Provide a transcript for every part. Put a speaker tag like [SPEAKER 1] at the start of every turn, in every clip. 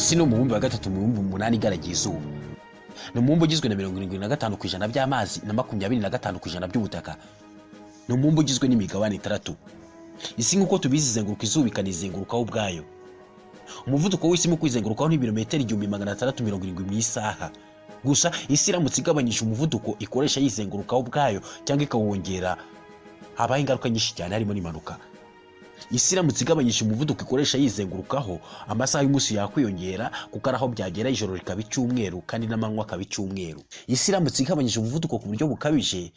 [SPEAKER 1] isi no mubumbe wa gatatu mu bumbe 8 igaragiye izuba. No mubumbe ugizwe na 75% by'amazi na 25% by'ubutaka. No mubumbe ugizwe n'imigabane 3. Isi nkuko tubizi izenguruka izuba ikanizengurukaho ubwayo. Umuvuduko w'isi mu kwizengurukaho ni ibirometero 1670 mu isaha. Gusa isi iramutse igabanyije umuvuduko ikoresha yizengurukaho ubwayo cyangwa ikawongera, habaye ingaruka nyinshi cyane harimo n'impanuka. Isi iramutse igabanyije umuvuduko ikoresha yizengurukaho, amasaha y'umunsi yakwiyongera kuko araho byagera ijoro rikaba icyumweru kandi n'amanywa akaba icyumweru. Isi iramutse igabanyije umuvuduko ku buryo bukabije,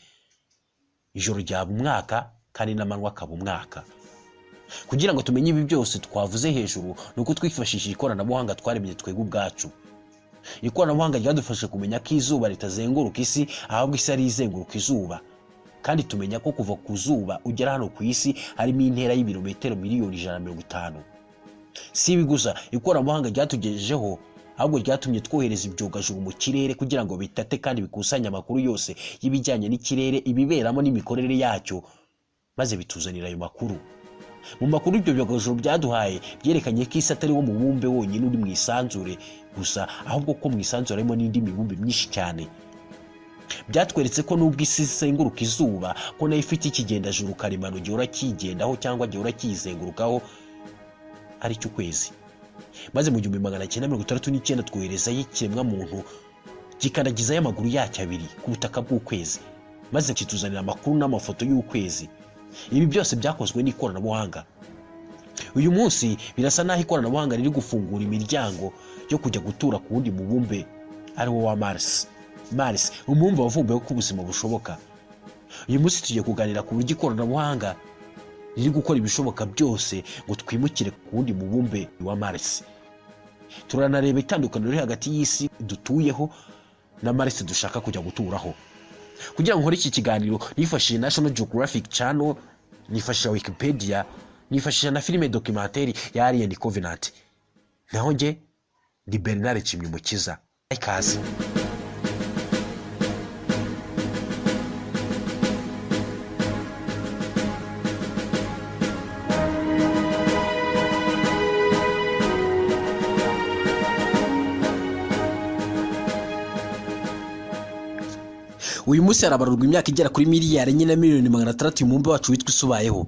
[SPEAKER 1] ijoro ryaba umwaka kandi n'amanywa akaba umwaka. Kugira ngo tumenye ibi byose twavuze hejuru, nuko twifashishije ikoranabuhanga twaremye twebwe ubwacu. Ikoranabuhanga ryadufashe kumenya ko izuba ritazenguruka isi, ahubwo isi ari izenguruka izuba. Kandi tumenya ko kuva ku zuba ugera hano ku isi harimo intera y'ibirometero miliyoni 150. Si ibi gusa, ikoranabuhanga ryatugejejeho ahubwo ryatumye twohereza ibyogajuru mu kirere kugira ngo bitate kandi bikusanye amakuru yose y'ibijyanye n'ikirere, ibiberamo n'imikorere yacyo, maze bituzanira ayo makuru. Mu makuru ibyo byogajuru byaduhaye byerekanye ko isi atari wo mubumbe wonyine uri mu isanzure gusa, ahubwo ko mu isanzure harimo n'indi mibumbe myinshi cyane. Byatweretse ko nubwo isi izenguruka izuba, ko nayo ifite ikigendajuru karemano gihora kigendaho cyangwa gihora kizengurukaho, ari cyo ukwezi. Maze mu 1969 twoherezayo ikiremwa muntu kikanagizayo amaguru yacyo abiri ku butaka bw'ukwezi, maze kituzanira amakuru n'amafoto y'ukwezi. Ibi byose byakozwe n'ikoranabuhanga. Uyu munsi birasa naho ikoranabuhanga riri gufungura imiryango yo kujya gutura ku wundi mubumbe ari wo wa Mars. Mars, umubumbe wavumbuwe ko ubuzima bushoboka. Uyu munsi tugiye kuganira ku buryo ikoranabuhanga riri gukora ibishoboka byose ngo twimukire ku wundi mubumbe wa Mars. Turanareba itandukaniro riri hagati y'isi dutuyeho na Mars dushaka kujya guturaho. Kugira ngo nkore iki kiganiro nifashishije National Geographic Channel, nifashishije Wikipedia, nifashishije na filime documentaire ya Alien Covenant. Naho nge ndi Bernard Chimyumukiza. Ikaze. Uyu munsi harabarurwa imyaka igera kuri miliyari 4,600,000 umubumbe wacu witwa isubayeho.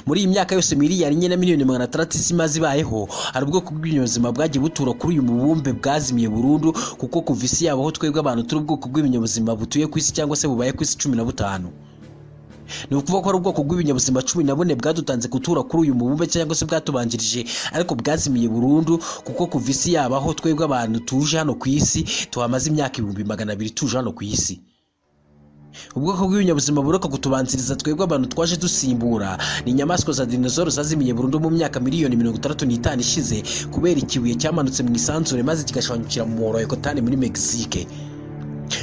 [SPEAKER 1] Muri iyi myaka yose miliyari 4,600,000 isi imaze ibayeho, hari ubwoko bw'ibinyabuzima bwagiye butura kuri uyu mubumbe bwazimiye burundu, kuko kuva isi yabaho twebwe abantu turi ubwoko bw'ibinyabuzima butuye ku isi cyangwa se bubaye ku isi 15. Ni ukuvuga ko ari ubwoko bw'ibinyabuzima 14 bwadutanze gutura kuri uyu mubumbe cyangwa se bwatubanjirije, ariko bwazimiye burundu kuko kuva isi yabaho twebwe abantu tuje hano ku isi tuhamaze imyaka 200,000 tuje hano ku isi. Ubwoko bw'ibinyabuzima buroka kutubanziriza twebwe abantu twaje dusimbura ni inyamaswa za dinosaur zazimiye burundu mu myaka miliyoni 65 ishize kubera ikibuye cyamanutse mu isanzure maze kigashwanyukira mu muhora wa Yucatan muri Mexique.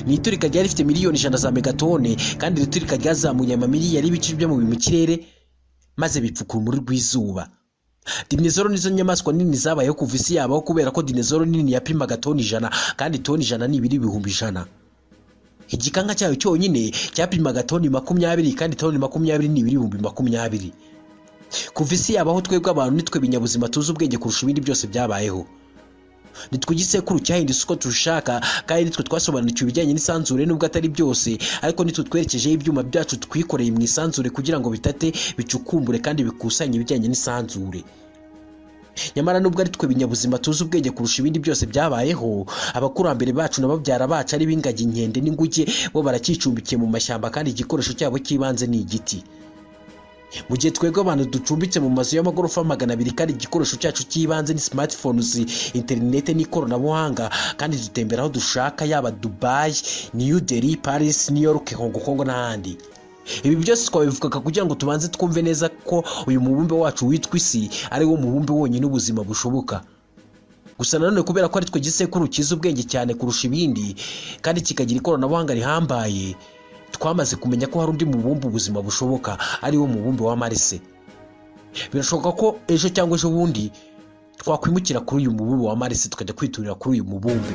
[SPEAKER 1] Ni iturika ryari rifite miliyoni 100 za megatone, kandi iri turika ryazamuye amamiliyari y'ibice byo mu kirere maze bipfuka urumuri rw'izuba. Dinosaur nizo nyamaswa nini zabayeho kuva isi yabaho, kubera ko dinosaur nini yapimaga toni 100 kandi toni 100 ni ibiri ibihumbi 100. Igikanga cyayo cyonyine cyapimaga toni 20 kandi toni 20 ni ibiri ibihumbi 20. Kuva isi yabaho twebwe abantu nitwe binyabuzima tuzi ubwenge kurusha ibindi byose byabayeho. Nitwe igisekuru cyahindutse uko tushaka, kandi nitwe twasobanukiwe ibijyanye n'isanzure nubwo atari byose, ariko nitwe twerekejeho ibyuma byacu twikoreye mu isanzure kugira ngo bitate, bicukumbure kandi bikusanye ibijyanye n'isanzure. Nyamara nubwo ari twe binyabuzima tuzi ubwenge kurusha ibindi byose byabayeho, abakurambere bacu n'ababyara bacu ari b'ingagi, inkende n'inguge bo baracyicumbikiye mu mashyamba, kandi igikoresho cyabo cy'ibanze ni igiti. Mu gihe twebwe abantu ducumbitse mu mazu y'amagorofa 200, kandi igikoresho cyacu cy'ibanze ni smartphones, internet n'ikoranabuhanga, kandi dutembera aho dushaka, yaba Dubai, New Delhi, Paris, New York, Hong Kong n'ahandi. Ibi byose twabivugaga kugira ngo tubanze twumve neza ko uyu mubumbe wacu witwa isi ari wo mubumbe wonyine ubuzima bushoboka. Gusa nanone kubera ko ari twe gisekuru kiza ubwenge cyane kurusha ibindi, kandi kikagira ikoranabuhanga rihambaye, twamaze kumenya ko hari undi mubumbe ubuzima bushoboka, ari wo mubumbe wa Mars. Birashoboka ko ejo cyangwa ejo bundi twakwimukira kuri uyu mubumbe wa Mars tukajya kwiturira kuri uyu mubumbe.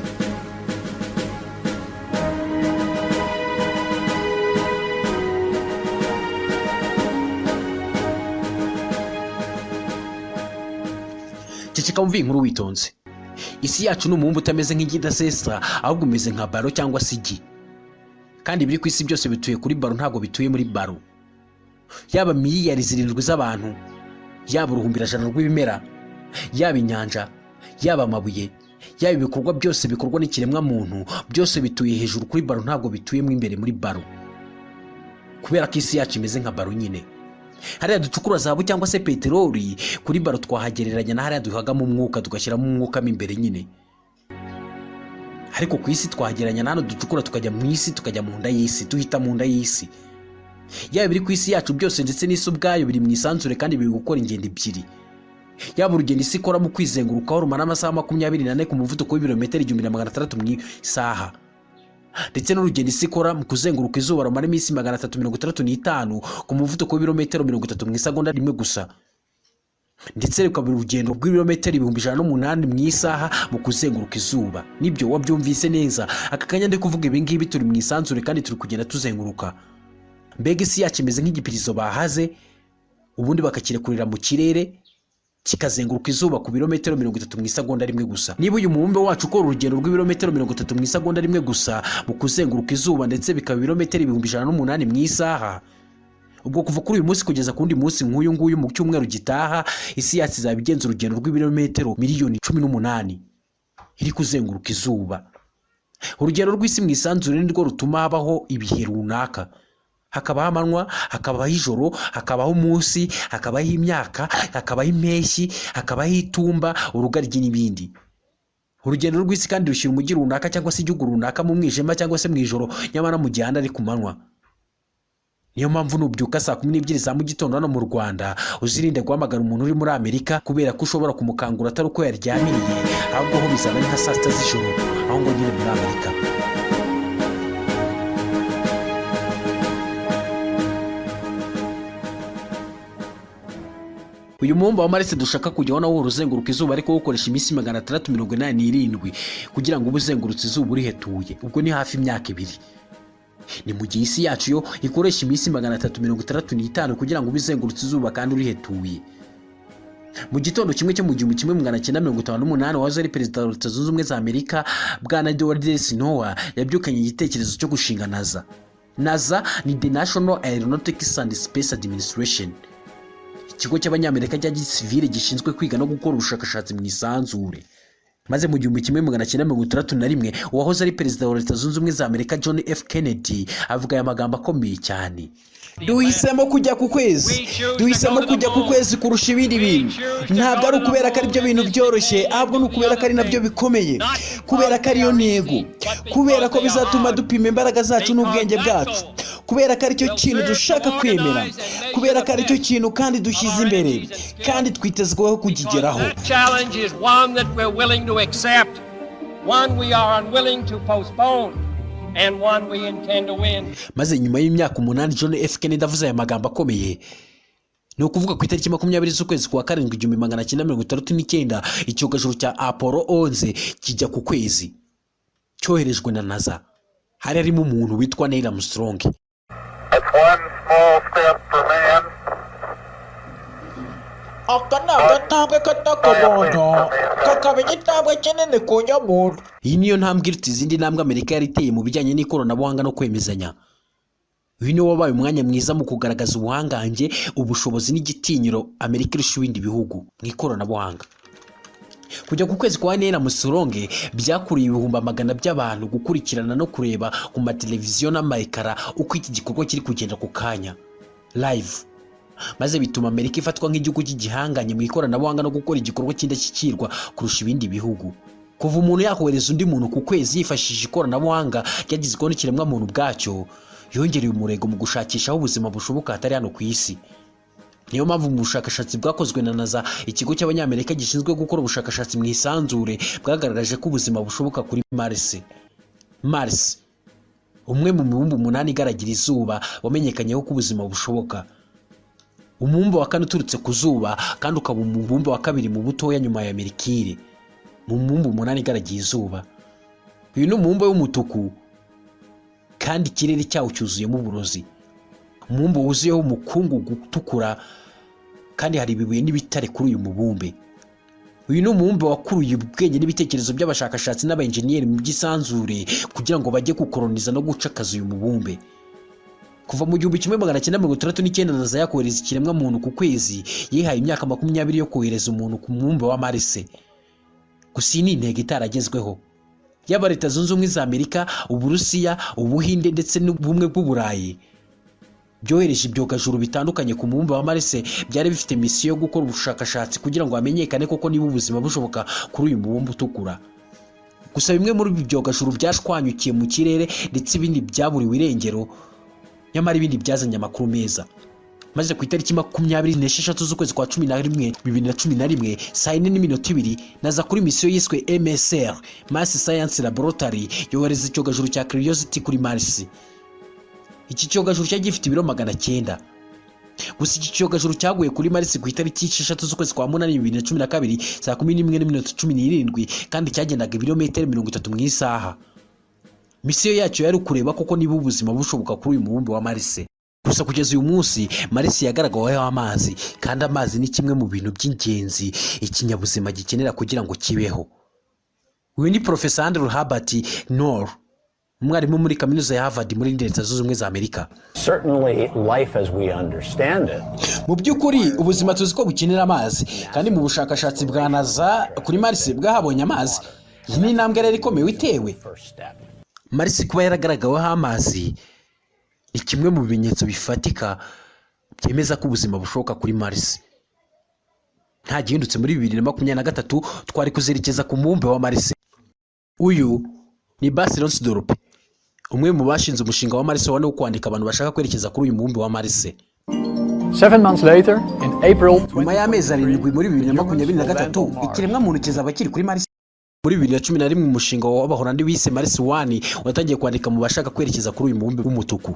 [SPEAKER 1] Ceceka umve inkuru witonze. isi yacu ni umubumbe utameze nk'igidasesa, ahubwo umeze nka baro cyangwa se igi. Kandi biri ku isi byose bituye kuri baro, ntabwo bituye muri baro. Yaba miliyari 7 z'abantu, yaba uruhumbirajana rw'ibimera, yaba inyanja, yaba amabuye, yaba ibikorwa byose bikorwa n'ikiremwa muntu, byose bituye hejuru kuri baro, ntabwo bituyemo imbere muri baro. Kubera ko isi yacu imeze nka baro nyine. Hariya ducukura zahabu cyangwa se peteroli, kuri baro twahagereranya na hariya duhagamo umwuka, tugashyiramo umwuka imbere nyine. Ariko ku isi twahagereranya na hano ducukura tukajya mu isi, tukajya mu nda y'isi, tuhita mu nda y'isi. Yaba biri ku isi yacu byose ndetse n'isi ubwayo biri mu isanzure kandi biri gukora ingendo ebyiri. Yaba urugendo isi ikora mu kwizengurukaho rumara amasaha 24 ku muvuduko w'ibirometero 1600 mu isaha, ndetse n'urugendo isi ikora mu kuzenguruka izuba rumara iminsi 365 ku muvuduko w'ibirometero 30 mu isegonda rimwe gusa, ndetse rukaba urugendo rw'ibirometero 108 mu isaha mu kuzenguruka izuba. Nibyo wabyumvise neza. Aka kanya ndi kuvuga ibi ngibi turi mu isanzure kandi turi kugenda tuzenguruka. Mbega isi yacu imeze nk'igipirizo bahaze, ubundi bakakirekurira mu kirere kikazenguruka izuba ku birometero 30 mu isegonda rimwe gusa. Niba uyu mubumbe wacu ukora urugendo rw'ibirometero 30 mu isegonda rimwe gusa mu kuzenguruka izuba, ndetse bikaba ibirometero 108 mu isaha, ubwo kuva kuri uyu munsi kugeza ku wundi munsi nk'uyu nguyu mu cyumweru gitaha, isi yacu izaba igenza urugendo rw'ibirometero miliyoni 18 iri kuzenguruka izuba. Urugendo rw'isi mu isanzure ni rwo rutuma habaho ibihe runaka. Hakabaho amanywa, hakabaho ijoro, hakabaho umunsi, hakabaho imyaka, hakabaho impeshyi, hakabaho itumba, urugaryi n'ibindi. Urugendo rw'isi kandi rushyira umujyi runaka cyangwa se igihugu runaka mu mwijima cyangwa se mu ijoro, nyamara mu gihe ari ku manywa. Niyo mpamvu nubyuka saa 12 za mu gitondo hano mu Rwanda, uzirinde guhamagara umuntu uri muri Amerika, kubera ko ushobora kumukangura atari uko yaryamiriye, ahubwo ho bizaba ari nka saa 6 z'ijoro aho ngo nyine muri Amerika. Uyu mubumbe wa Mars dushaka kujyaho nawo uruzenguruka izuba, ariko ukoresha iminsi 687 kugira ngo ubuzengurutse izuba urihetuye. Ubwo ni hafi imyaka 2. Ni mu gihe isi yacu yo ikoresha iminsi 365 kugira ngo ubuzengurutse izuba kandi urihetuye. Mu gitondo kimwe cyo mu 1958 waje ari perezida wa Leta Zunze Ubumwe za Amerika, bwana Edward Snowden yabyukanye igitekerezo cyo gushinga NASA. NASA ni the National Aeronautics and Space Administration, ikigo cy'abanyamerika cya gisivile gishinzwe kwiga no gukora ubushakashatsi mu isanzure. Maze mu 1961 uwahoze ari perezida wa Leta Zunze Ubumwe za Amerika John F. Kennedy avuga aya magambo akomeye cyane: duhisemo kujya ku kwezi, duhisemo kujya ku kwezi kurusha ibindi bintu. Ntabwo ari ukubera ko ari byo bintu byoroshye, ahubwo ni ukubera ko ari nabyo bikomeye, kubera ko ariyo ntego, kubera ko bizatuma dupima imbaraga zacu n'ubwenge bwacu, kubera ko ari cyo kintu dushaka kwemera, kubera ko ari cyo kintu kandi dushyize imbere kandi twitezweho kukigeraho.
[SPEAKER 2] Challenge is one that we're willing to accept, one we are unwilling to postpone, and one we intend to win.
[SPEAKER 1] Maze nyuma y'imyaka 8 John F. Kennedy avuze aya magambo akomeye. Ni ukuvuga ku itariki 20 z'ukwezi kwa 7 1969 icyogajuru cya Apollo 11 kijya ku kwezi, cyoherejwe na NASA. Hari harimo umuntu witwa Neil Armstrong.
[SPEAKER 3] That's one small step for man.
[SPEAKER 1] Iyi niyo ntambwe iruta izindi ntambwe Amerika yari iteye mu bijyanye n'ikoranabuhanga no kwemezanya. Uyu niwo wabaye umwanya mwiza mu kugaragaza ubuhangange, ubushobozi n'igitinyiro Amerika irusha ibindi bihugu mu ikoranabuhanga. Kujya ku kwezi kwa Neil Armstrong byakuriye ibihumbi magana by'abantu gukurikirana no kureba ku mateleviziyo n'amayekara uko iki gikorwa kiri kugenda ku kanya live, maze bituma Amerika ifatwa nk'igihugu cy'igihanganye mu ikoranabuhanga no gukora igikorwa cy'indashyikirwa kurusha ibindi bihugu. Kuva umuntu yakohereza undi muntu ku kwezi yifashishije ikoranabuhanga ryagizweho n'ikiremwa muntu bwacyo, yongereye umurego mu gushakisha aho ubuzima bushoboka hatari hano ku isi. Niyo mpamvu mu bushakashatsi bwakozwe na NASA, ikigo cy'abanyamerika gishinzwe gukora ubushakashatsi mu isanzure, bwagaragaje ko ubuzima bushoboka kuri Mars. Mars, umwe mu mibumbe 8 igaragira izuba, wamenyekanyeho ko ubuzima bushoboka. Umubumbe wa kane uturutse ku zuba kandi ukaba umubumbe wa kabiri mu butoya nyuma ya Merikire, mu mibumbe 8 igaragiye izuba. Uyu ni umubumbe w'umutuku kandi ikirere cyawo cyuzuyemo uburozi. Umubumbe wuzuyeho umukungugu utukura kandi hari ibibuye n'ibitare kuri uyu mubumbe. uyu ni umubumbe wakuruye ubwenge n'ibitekerezo by'abashakashatsi n'abaenjeniyeri mu by'isanzure kugira ngo bajye gukoloniza no gucakaza uyu mubumbe. Kuva mu 1969 NASA yakohereza ikiremwa muntu ku kwezi, yihaye imyaka 20 yo kohereza umuntu ku mubumbe wa Mars. Gusa iyi ni intego itaragezweho. Yaba Leta Zunze Ubumwe za Amerika, Uburusiya, Ubuhinde ndetse n'Ubumwe bw'Uburayi byohereje ibyogajuru bitandukanye ku mubumbe wa Mars, byari bifite misiyo yo gukora ubushakashatsi kugira ngo hamenyekane koko niba ubuzima bushoboka kuri uyu mubumbe utukura. Gusa bimwe muri ibi byogajuru byashwanyukiye mu kirere ndetse ibindi byaburiwe irengero, nyamara ibindi byazanye amakuru meza. Maze ku itariki 26 z'ukwezi kwa 11 2011 saa 4:02 naza kuri misiyo yiswe MSR Mars Science Laboratory yohereza icyogajuru cya Curiosity kuri Mars. Iki cyogajuru cyari gifite ibiro 900. Gusa iki cyogajuru cyaguye kuri Mars ku itariki 6 z'ukwezi kwa 8 2012 saa 11:17 kandi cyagendaga ibirometero 30 mu isaha. Misiyo yacyo yari kureba koko niba ubuzima bushoboka kuri uyu mubumbe wa Mars. Gusa kugeza uyu munsi Mars yagaragaweho amazi, kandi amazi ni kimwe mu bintu by'ingenzi ikinyabuzima gikenera kugira ngo kibeho. Uyu ni Professor Andrew Herbert Knorr, umwarimu muri kaminuza ya Harvard muri Leta Zunze Ubumwe za Amerika.
[SPEAKER 4] Certainly life as we understand it.
[SPEAKER 1] Mu by'ukuri ubuzima tuzi ko bukenera amazi, kandi mu bushakashatsi bwa NASA kuri Mars bwahabonye amazi. Iyi ni intambwe rero ikomeye itewe. Mars kuba yaragaragaweho amazi ni kimwe mu bimenyetso bifatika byemeza ko ubuzima bushoboka kuri Mars. Nta gihindutse muri 2023 twari kuzerekeza ku mubumbe wa Mars. Uyu ni Bas Lonsdorp, umwe mu bashinze umushinga wa Mars wo kwandika abantu bashaka kwerekeza kuri uyu mubumbe wa Mars.
[SPEAKER 4] 7 months later, in April,
[SPEAKER 1] nyuma y'amezi 7 muri 2023 ikiremwa muntu kizaba kiri kuri Mars. Muri 2011 umushinga w'Abahorandi wise Mars 1 watangiye kwandika mu bashaka kwerekeza kuri uyu mubumbe w'umutuku.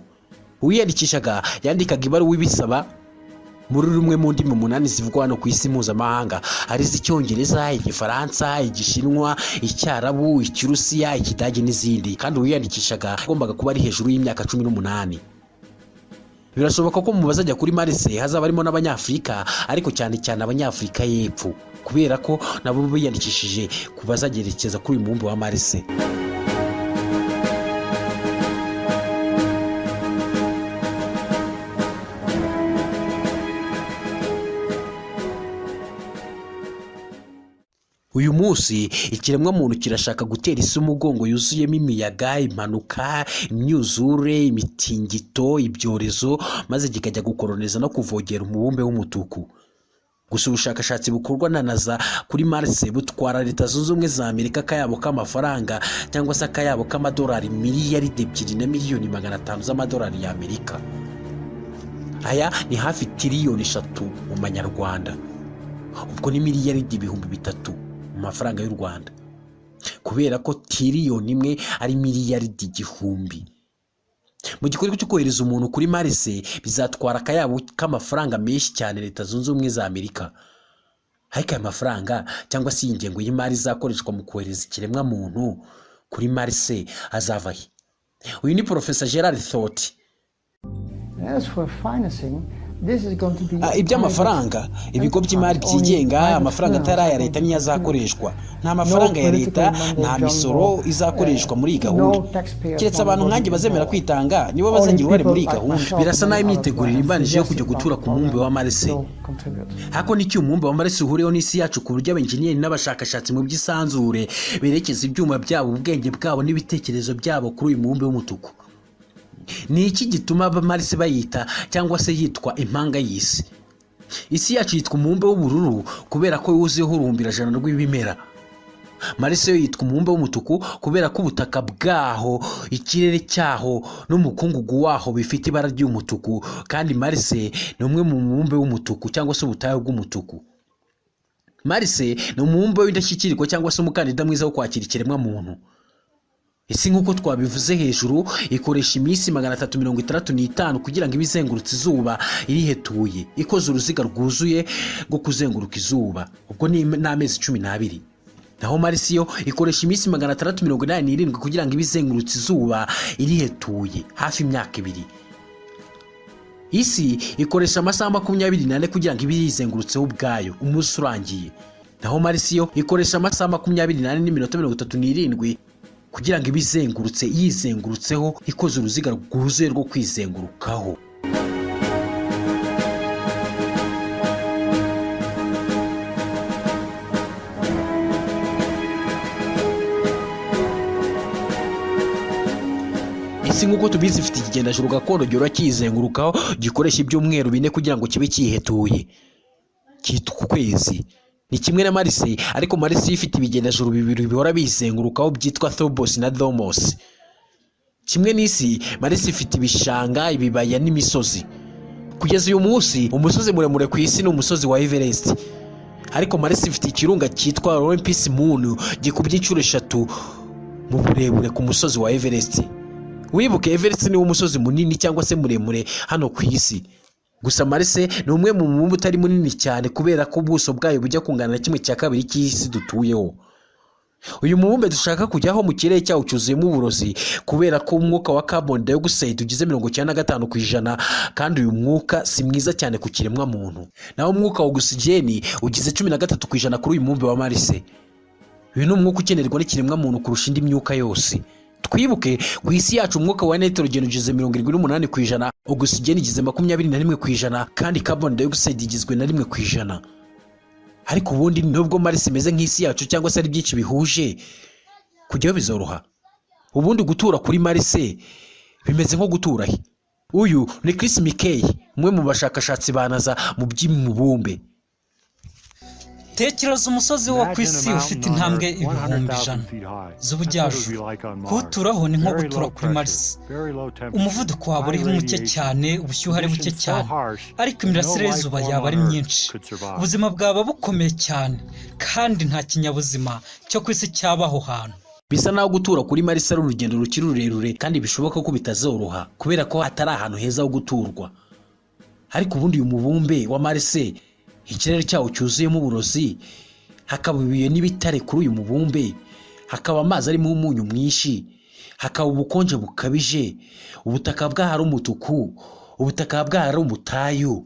[SPEAKER 1] Uwiyandikishaga yandikaga ibaruwa ibisaba muri rumwe mu ndimi 8 zivugwa hano ku isi mpuzamahanga, ari z'Icyongereza, Igifaransa, Igishinwa, Icyarabu, Ikirusiya, Ikidage n'izindi, kandi uwiyandikishaga agombaga kuba ari hejuru y'imyaka 18. Birashoboka ko mu bazajya kuri Mars hazaba harimo n'Abanyafrika, ariko cyane cyane Abanyafrika y'Epfo, kubera ko nabo biyandikishije ku bazagerekeza kuri uyu mubumbe wa Mars. Uyu munsi ikiremwa muntu kirashaka gutera isi umugongo yuzuyemo imiyaga, impanuka, imyuzure, imitingito, ibyorezo, maze kikajya gukoloniza no kuvogera umubumbe w'umutuku. Gusa ubushakashatsi bukorwa na NASA kuri Mars butwara Leta Zunze Ubumwe za Amerika akayabo k'amafaranga cyangwa se akayabo k'amadolari miliyaridi 2 na miliyoni 500 z'amadolari ya Amerika. Aya ni hafi tiriyoni 3 mu manyarwanda. Ubwo ni miliyaridi 3,000 mu mafaranga y'u Rwanda, kubera ko tiriyoni 1 ari miliyaridi 1,000. Mu gikorwa cyo kohereza umuntu kuri Mars bizatwara akayabo k'amafaranga menshi cyane Leta Zunze Ubumwe za Amerika. Ariko aya mafaranga cyangwa se ingengo y'imari izakoreshwa mu kohereza ikiremwa muntu kuri Mars azava he? Uyu ni Professor Gerard Thought.
[SPEAKER 5] As for financing, this is going to be
[SPEAKER 1] iby'amafaranga, ibigo by'imari byigenga, amafaranga atari aya leta niyo azakoreshwa. Nta mafaranga ya leta, nta misoro izakoreshwa muri iyi gahunda. Keretse abantu nkanjye bazemera kwitanga nibo bazagira uruhare muri iyi gahunda. Birasa naho imyitegurire imbanije yo kujya gutura ku mubumbe wa Mars. Hako n'iki umubumbe wa Mars uhuriyeho n'isi yacu ku buryo abenjeniyeri n'abashakashatsi mu by'isanzure berekeza ibyuma byabo, ubwenge bwabo n'ibitekerezo byabo kuri uyu mubumbe w'umutuku. Ni iki gituma Mars bayita cyangwa se yitwa impanga y'isi? Isi yacu yitwa umubumbe w'ubururu kubera ko yuzuyeho uruhumbirajana rw'ibimera. Mars yo yitwa umubumbe w'umutuku kubera ko ubutaka bwaho, ikirere cyaho n'umukungugu waho bifite ibara ry'umutuku, kandi Mars ni umwe mu mubumbe w'umutuku cyangwa se ubutayu bw'umutuku. Mars ni umubumbe w'indashyikirwa cyangwa se umukandida mwiza wo kwakira ikiremwa muntu. Isi nk'uko twabivuze hejuru ikoresha iminsi 365 kugira ngo ibizengurutse izuba irihetuye, ikoze uruziga rwuzuye rwo kuzenguruka izuba, ubwo ni n'amezi 12. Naho Mars yo ikoresha iminsi 687 kugira ngo ibizengurutse izuba irihetuye, hafi imyaka 2. Isi ikoresha amasaha 24 kugira ngo ibizengurutseho ubwayo umunsi urangiye. naho Marisi yo ikoresha amasaha 24 n'iminota 37 kugira ngo ibizengurutse yizengurutseho ikoze uruziga rwuzuye rwo kwizengurukaho. Isi nk'uko tubizi ifite ikigendajuru gakondo gihora kizengurukaho gikoresha ibyumweru 4 kugira ngo kibe kihetuye cyitwa ukwezi. Ni kimwe na Marisi, ariko Marisi ifite ibigendajuru bibiri bihora bizengurukaho byitwa Phobos na Deimos. Kimwe n'isi, Marisi ifite ibishanga, ibibaya n'imisozi. Kugeza uyu munsi umusozi muremure ku isi ni umusozi wa Everest, ariko Marisi ifite ikirunga cyitwa Olympus Moon gikubye inshuro 3 mu burebure ku musozi wa Everest. Wibuke Everest ni umusozi munini cyangwa se muremure hano ku isi. Gusa Marisi ni umwe mu mubumbe utari munini cyane kubera ko ubuso bwayo bujya kungana na 1/2 cy'isi dutuyeho. Uyu mubumbe dushaka kujyaho mu kirere cyawo cyuzuyemo uburozi kubera ko umwuka wa carbon dioxide ugize 95% kandi uyu mwuka si mwiza cyane ku kiremwa muntu. Naho umwuka wa oxygen ugize 13% kuri uyu mubumbe wa Marisi. Uyu ni umwuka ukenerwa n'ikiremwa muntu kurusha indi myuka yose. Twibuke ku isi yacu umwuka wa nitrogen ugize 78%, oxygen igize 21% kandi carbon dioxide igizwe na 1%. Ariko ubundi nubwo Marisi imeze nk'isi yacu cyangwa se ari byinshi bihuje, kujyaho bizoroha. Ubundi gutura kuri Marisi bimeze nko gutura he. Uyu ni Chris Mickey, umwe mu bashakashatsi banaza mu by'imibumbe.
[SPEAKER 6] Tekereza umusozi wo ku isi ufite intambwe 100,000 z'ubujyajuru. Guturaho ni nko gutura kuri Marisi. Umuvuduko waba uri muke cyane, ubushyuhe ari buke cyane, ariko imirasire y'izuba yaba ari myinshi. Ubuzima bwaba bukomeye cyane kandi nta kinyabuzima cyo ku isi cyabaho hantu.
[SPEAKER 1] Bisa naho gutura kuri Marisi ari urugendo rukiri rurerure kandi bishoboka ko bitazoroha kubera ko atari ahantu heza ho guturwa. Ariko ubundi uyu mubumbe wa Marisi ikirere cyawo cyuzuyemo uburozi, hakaba ibiye n'ibitare kuri uyu mubumbe, hakaba amazi arimo umunyu mwinshi, hakaba ubukonje bukabije, ubutaka bwahari umutuku, ubutaka bwahari umutayu.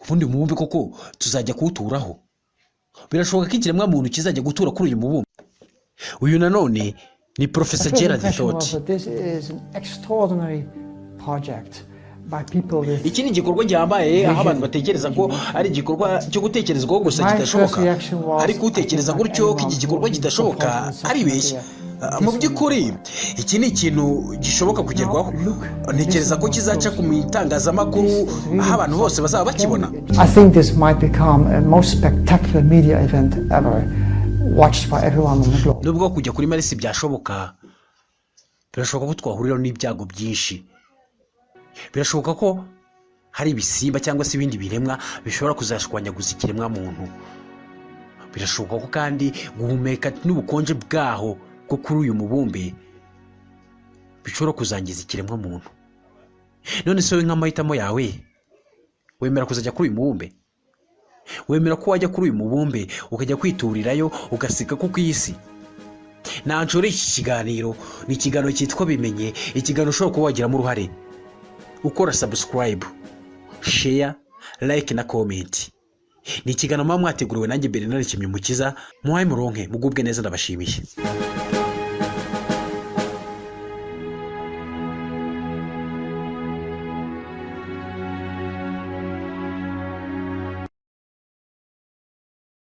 [SPEAKER 1] Ubundi mubumbe koko tuzajya kuwuturaho? Birashoboka ko ikiremwa muntu kizajya gutura kuri uyu mubumbe? Uyu nanone ni Professor Gerard Thought.
[SPEAKER 5] This is an extraordinary project.
[SPEAKER 1] Iki ni igikorwa gihambaye aho abantu batekereza ko ari igikorwa cyo gutekerezwaho gusa kidashoboka, ariko utekereza gutyo ko iki gikorwa kidashoboka ari beshya. Mu by'ukuri iki ni ikintu gishoboka kugerwaho. Ntekereza ko kizaca ku itangazamakuru aho abantu bose bazaba bakibona.
[SPEAKER 5] I think this might become a most spectacular media event ever watched by everyone on the globe.
[SPEAKER 1] Nubwo kujya kuri Marisi byashoboka, birashoboka ko twahurira n'ibyago byinshi. Birashoboka ko hari ibisimba cyangwa se ibindi biremwa bishobora kuzashwanyaguza ikiremwa muntu. Birashoboka ko kandi guhumeka n'ubukonje bwaho bwo kuri uyu mubumbe bishobora kuzangiza ikiremwa muntu. None se wowe nk'amahitamo yawe, wemera kuzajya kuri uyu mubumbe? Wemera ko wajya kuri uyu mubumbe ukajya kwiturirayo ugasiga ko ku isi? Nanjore iki kiganiro ni ikiganiro cyitwa Bimenye, ikiganiro ushobora kuba wagiramo uruhare ukora subscribe, share, like na comment. Ni ikiganiro mwateguriwe nanjye Bernard Kimwe Mukiza. Muhaye muronke mugubwe neza, ndabashimiye.